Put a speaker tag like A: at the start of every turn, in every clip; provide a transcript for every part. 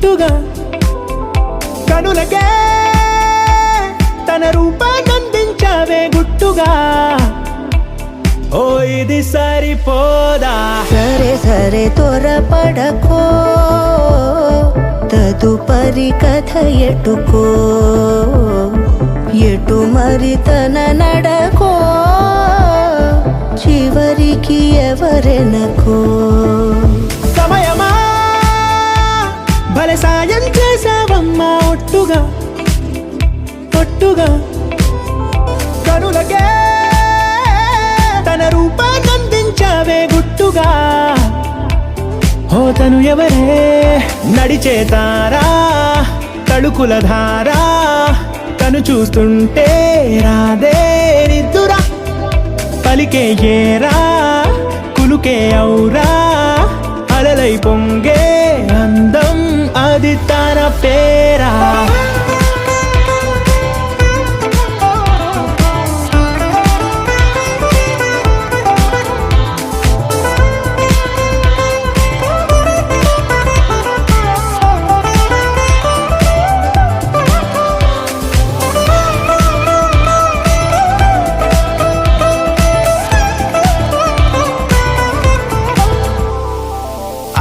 A: ఒట్టుగా కనులకే తన రూపాన్నందించావే గుట్టుగా. ఓ ఇది సరిపోదా?
B: సరే సరే త్వరపడకో, తదుపరి కథ ఎటుకో, ఎటు మరి తన నడకో, చివరికి ఎవరెనకో.
A: సమయమా భలే సాయం చేసావమ్మా ఒట్టుగా ఒట్టుగా కనులకే తన రూపాన్నందించావే గుట్టుగా. ఓ తను ఎవరే నడిచే తారా, తళుకుల ధారా, తను చూస్తుంటే రాదే నిద్దురా. పలికే ఏరా కులుకే ఔరా, అలలై పొంగే అందం అది తన పేరా.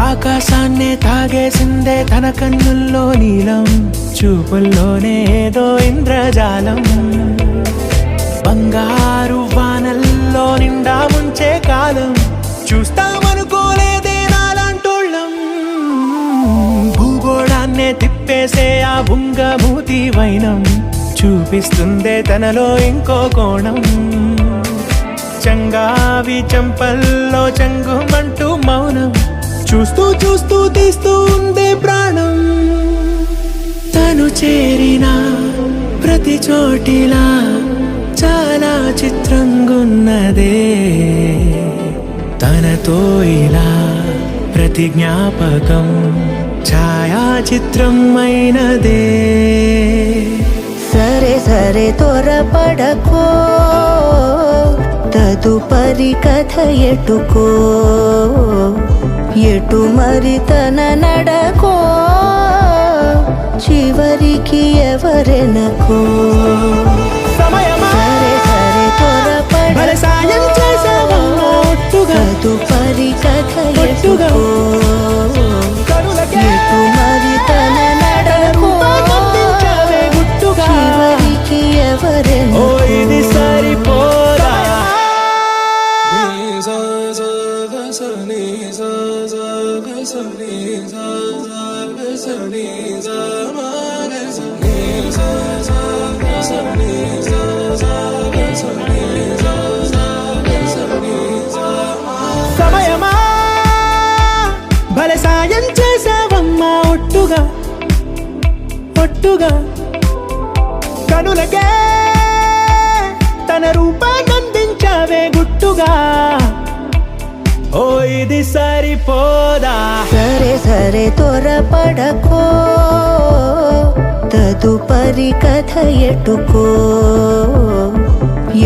A: ఆకాశాన్నే తాగేసిందే తన కన్నుల్లో నీలం, చూపుల్లోనే ఏదో ఇంద్రజాలం. బంగారు వానల్లో నిండా ముంచే కాలం, చూస్తామనుకోలేదే నాలాంటోళ్ళం. భూగోళాన్నే తిప్పేసే ఆ బుంగమూతి వైనం, చూపిస్తుందే తనలో ఇంకో కోణం. చంగావి చంపల్లో చంగుమంటూ మౌనం, చూస్తూ చూస్తూ తీస్తూ ఉందే ప్రాణం. తను చేరిన ప్రతి చోటిలా చాలా చిత్రంగున్నదే, తనతో ఇలా ప్రతి జ్ఞాపకం ఛాయాచిత్రం అయినదే.
B: సరే సరే త్వరపడకో, తదుపరి కథ ఎటుకో, ఎటు మరి తన నడకో, చివరికి ఎవరెనకో.
A: సమయమా
B: సరే సరే
A: భలే సాయం చేసావమ్మా ఒట్టుగా
B: తదుపరి కథ
A: ఒట్టుగా
B: ఎటుకో,
A: కనులకే
B: ఎటు మరి తన నడకో,
A: రూపాన్నందించావే గుట్టుగా.
B: చివరికి
A: ఓ
B: ఎవరెనకో.
A: ఇది సరిపోదా? సమయమా భలే సాయం చేసావమ్మా ఒట్టుగా ఒట్టుగా కనులకే తన రూపాన్నందించావే గుట్టుగా. ఓ ఇది సరిపోదా?
B: సరే సరే త్వరపడకో, తదుపరి కథ ఎటుకో,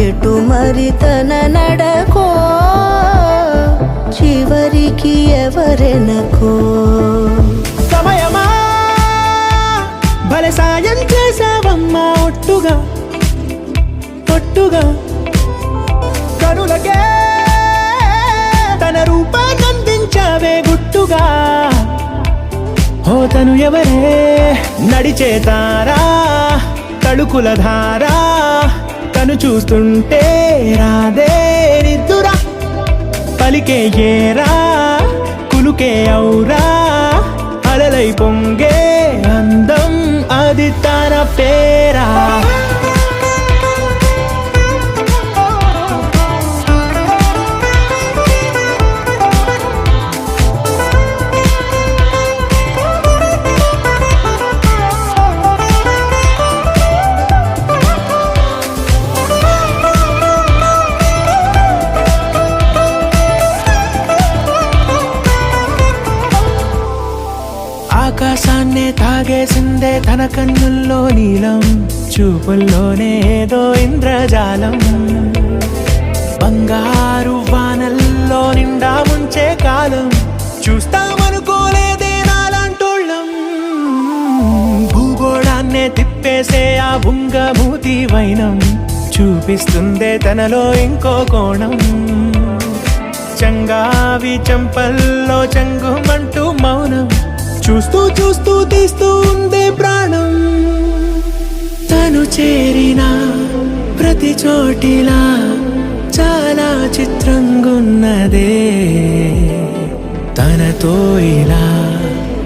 B: ఎటు మరి తన నడకో, చివరికి ఎవరెనకో.
A: సమయమా భలే సాయం చేసావమ్మా ఒట్టుగా ఒట్టుగా కనులకే తన రూపాన్నందించావే గుట్టుగా. ఓ తను ఎవరే నడిచే తారా, తళుకుల ధారా, తను చూస్తుంటే రాదే నిద్దురా. పలికే ఏరా కులుకే ఔరా, అలలై పొంగే అందం అది తన పేరా. ఆకాశాన్నే తాగేసిందే తన కన్నుల్లో నీలం, చూపుల్లోనే ఏదో ఇంద్రజాలం. బంగారు వానల్లో నిండా ముంచే కాలం, చూస్తామనుకోలేదే నాలాంటోళ్ళం. తిప్పేసే ఆ బుంగమూతి వైనం చూపిస్తుందే తనలో ఇంకో కోణం. చంగావి చంపల్లో చంగుమంటూ మౌనం చూస్తూ చూస్తూ తీస్తూ ఉందే ప్రాణం. తను చేరిన ప్రతి చోటిలా చాలా చిత్రంగున్నదే, తనతో ఇలా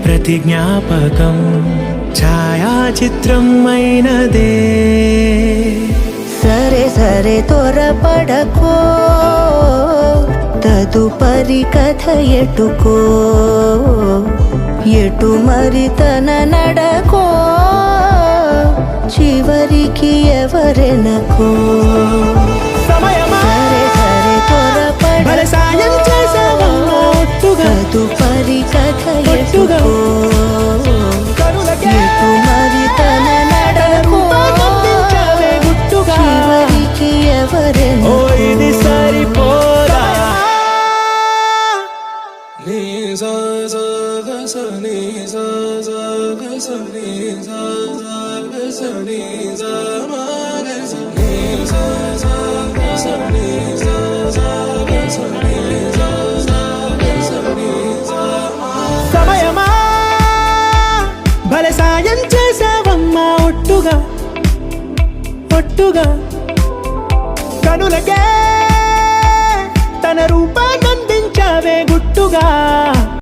A: ప్రతి జ్ఞాపకం ఛాయాచిత్రం అయినదే.
B: సరే సరే త్వరపడకో, తదుపరి కథ ఎటుకో, ఎటు మరి తన నడకో, చివరికి ఎవరెనకో.
A: సమయమా
B: సరే సరే
A: భలే సాయం
B: త్వరపడకో,
A: చేసావమ్మా ఒట్టుగా,
B: తదుపరి కథ
A: ఒట్టుగా.
B: ఎటుకో,
A: కనులకే
B: ఎటు మరి తన నడకో,
A: రూపకందించావే గుట్టుగా.
B: చివరికి
A: ఓ
B: ఎవరెనకో.
A: ఇది సరిపోదా. సమయమా భలే సాయం చేసావమ్మా ఒట్టుగా, ఒట్టుగా. కనులకే తన రూపాన్నందించావే గుట్టుగా.